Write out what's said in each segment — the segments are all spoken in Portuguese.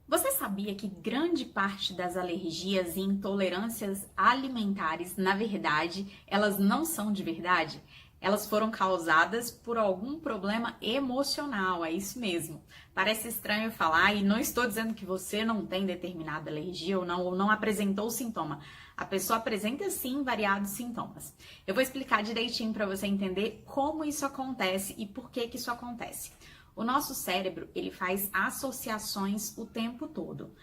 Você sabia que grande parte das alergias e intolerâncias alimentares, na verdade, elas não são de verdade? Elas foram causadas por algum problema emocional, é isso mesmo. Parece estranho falar e não estou dizendo que você não tem determinada alergia ou não apresentou sintoma. A pessoa apresenta sim variados sintomas. Eu vou explicar direitinho para você entender como isso acontece e por que isso acontece. O nosso cérebro, ele faz associações o tempo todo.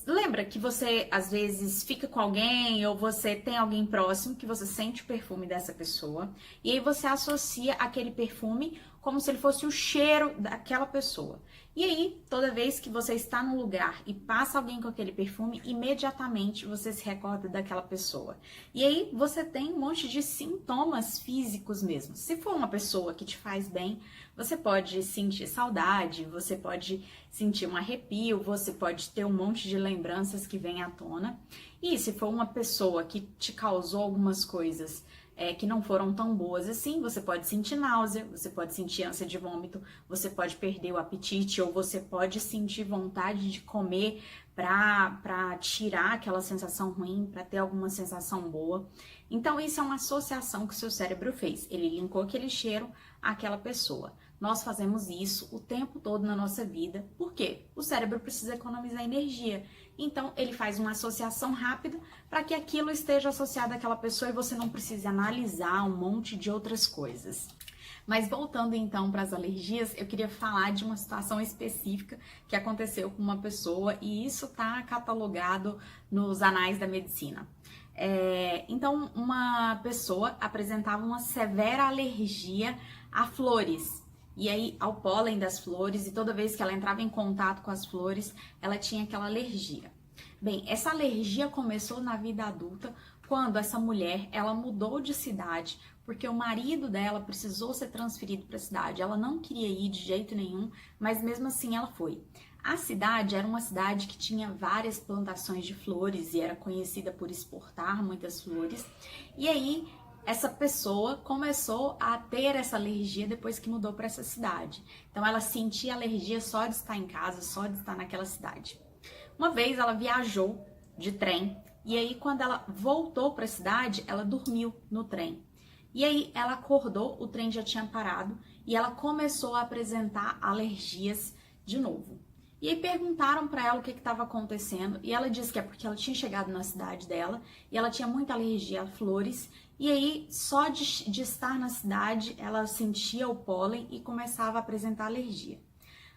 Lembra que você, às vezes, fica com alguém ou você tem alguém próximo que você sente o perfume dessa pessoa e aí você associa aquele perfume como se ele fosse o cheiro daquela pessoa. E aí, toda vez que você está num lugar e passa alguém com aquele perfume, imediatamente você se recorda daquela pessoa. E aí, você tem um monte de sintomas físicos mesmo. Se for uma pessoa que te faz bem, você pode sentir saudade, você pode sentir um arrepio, você pode ter um monte de lembranças que vêm à tona. E se for uma pessoa que te causou algumas coisas que não foram tão boas assim, você pode sentir náusea, você pode sentir ânsia de vômito, você pode perder o apetite ou você pode sentir vontade de comer para tirar aquela sensação ruim, para ter alguma sensação boa. Então, isso é uma associação que o seu cérebro fez. Ele linkou aquele cheiro àquela pessoa. Nós fazemos isso o tempo todo na nossa vida. Por quê? O cérebro precisa economizar energia. Então, ele faz uma associação rápida para que aquilo esteja associado àquela pessoa e você não precise analisar um monte de outras coisas. Mas voltando então para as alergias, eu queria falar de uma situação específica que aconteceu com uma pessoa e isso está catalogado nos anais da medicina. Então, uma pessoa apresentava uma severa alergia a flores. E aí, ao pólen das flores, e toda vez que ela entrava em contato com as flores, ela tinha aquela alergia. Bem, essa alergia começou na vida adulta, quando essa mulher, ela mudou de cidade, porque o marido dela precisou ser transferido para a cidade. Ela não queria ir de jeito nenhum, mas mesmo assim ela foi. A cidade era uma cidade que tinha várias plantações de flores e era conhecida por exportar muitas flores. E aí, essa pessoa começou a ter essa alergia depois que mudou para essa cidade. Então ela sentia alergia só de estar em casa, só de estar naquela cidade. Uma vez ela viajou de trem e aí quando ela voltou para a cidade, ela dormiu no trem. E aí ela acordou, o trem já tinha parado e ela começou a apresentar alergias de novo. E aí perguntaram para ela o que estava acontecendo e ela disse que é porque ela tinha chegado na cidade dela e ela tinha muita alergia a flores e aí só de estar na cidade ela sentia o pólen e começava a apresentar alergia.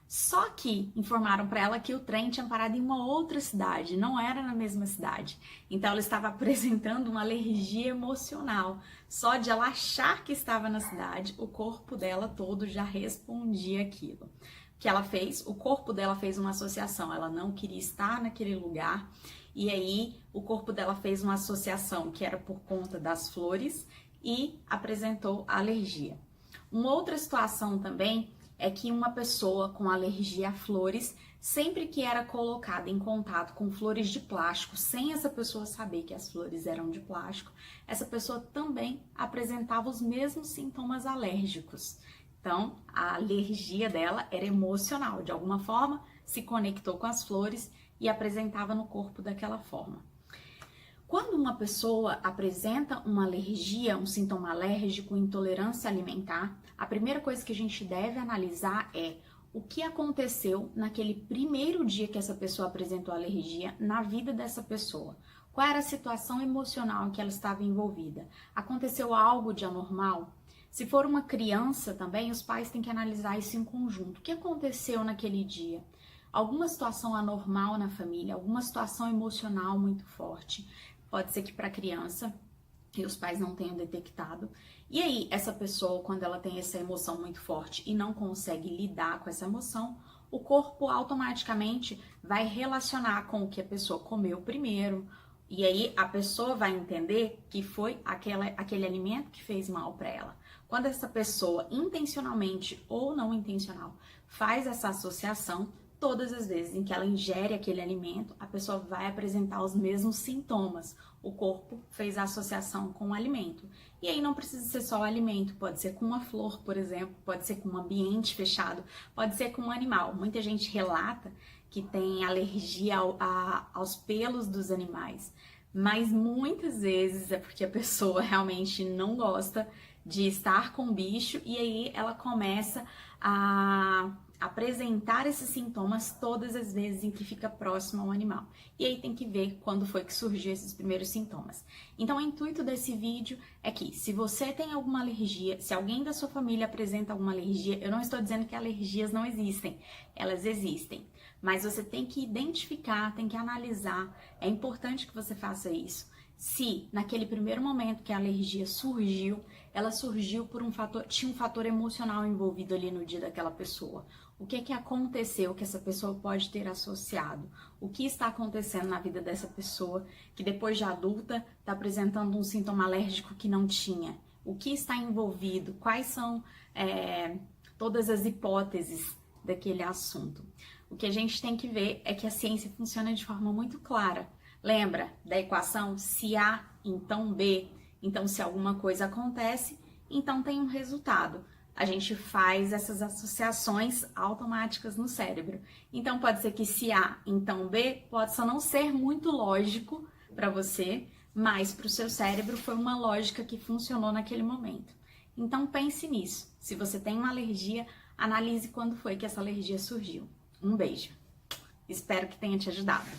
Só que informaram para ela que o trem tinha parado em uma outra cidade, não era na mesma cidade. Então ela estava apresentando uma alergia emocional. Só de ela achar que estava na cidade, o corpo dela todo já respondia aquilo. Que ela fez, o corpo dela fez uma associação, ela não queria estar naquele lugar, e aí o corpo dela fez uma associação que era por conta das flores e apresentou a alergia. Uma outra situação também é que uma pessoa com alergia a flores, sempre que era colocada em contato com flores de plástico, sem essa pessoa saber que as flores eram de plástico, essa pessoa também apresentava os mesmos sintomas alérgicos. Então, a alergia dela era emocional, de alguma forma se conectou com as flores e apresentava no corpo daquela forma. Quando uma pessoa apresenta uma alergia, um sintoma alérgico, intolerância alimentar, a primeira coisa que a gente deve analisar é o que aconteceu naquele primeiro dia que essa pessoa apresentou a alergia na vida dessa pessoa. Qual era a situação emocional em que ela estava envolvida? Aconteceu algo de anormal? Se for uma criança também, os pais têm que analisar isso em conjunto. O que aconteceu naquele dia? Alguma situação anormal na família, alguma situação emocional muito forte. Pode ser que para a criança e os pais não tenham detectado. E aí, essa pessoa, quando ela tem essa emoção muito forte e não consegue lidar com essa emoção, o corpo automaticamente vai relacionar com o que a pessoa comeu primeiro. E aí, a pessoa vai entender que foi aquele alimento que fez mal para ela. Quando essa pessoa, intencionalmente ou não intencional, faz essa associação, todas as vezes em que ela ingere aquele alimento, a pessoa vai apresentar os mesmos sintomas. O corpo fez a associação com o alimento. E aí não precisa ser só o alimento, pode ser com uma flor, por exemplo, pode ser com um ambiente fechado, pode ser com um animal. Muita gente relata que tem alergia aos pelos dos animais, mas muitas vezes é porque a pessoa realmente não gosta de estar com o bicho e aí ela começa a apresentar esses sintomas todas as vezes em que fica próximo ao animal. E aí tem que ver quando foi que surgiu esses primeiros sintomas. Então, o intuito desse vídeo é que, se você tem alguma alergia, se alguém da sua família apresenta alguma alergia, eu não estou dizendo que alergias não existem, elas existem. Mas você tem que identificar, tem que analisar, é importante que você faça isso. Se naquele primeiro momento que a alergia surgiu, ela surgiu por tinha um fator emocional envolvido ali no dia daquela pessoa. O que aconteceu que essa pessoa pode ter associado? O que está acontecendo na vida dessa pessoa que depois de adulta está apresentando um sintoma alérgico que não tinha? O que está envolvido? Quais são todas as hipóteses daquele assunto? O que a gente tem que ver é que a ciência funciona de forma muito clara. Lembra da equação? Se A, então B. Então, se alguma coisa acontece, então tem um resultado. A gente faz essas associações automáticas no cérebro. Então, pode ser que se A, então B, pode só não ser muito lógico para você, mas para o seu cérebro foi uma lógica que funcionou naquele momento. Então, pense nisso. Se você tem uma alergia, analise quando foi que essa alergia surgiu. Um beijo. Espero que tenha te ajudado.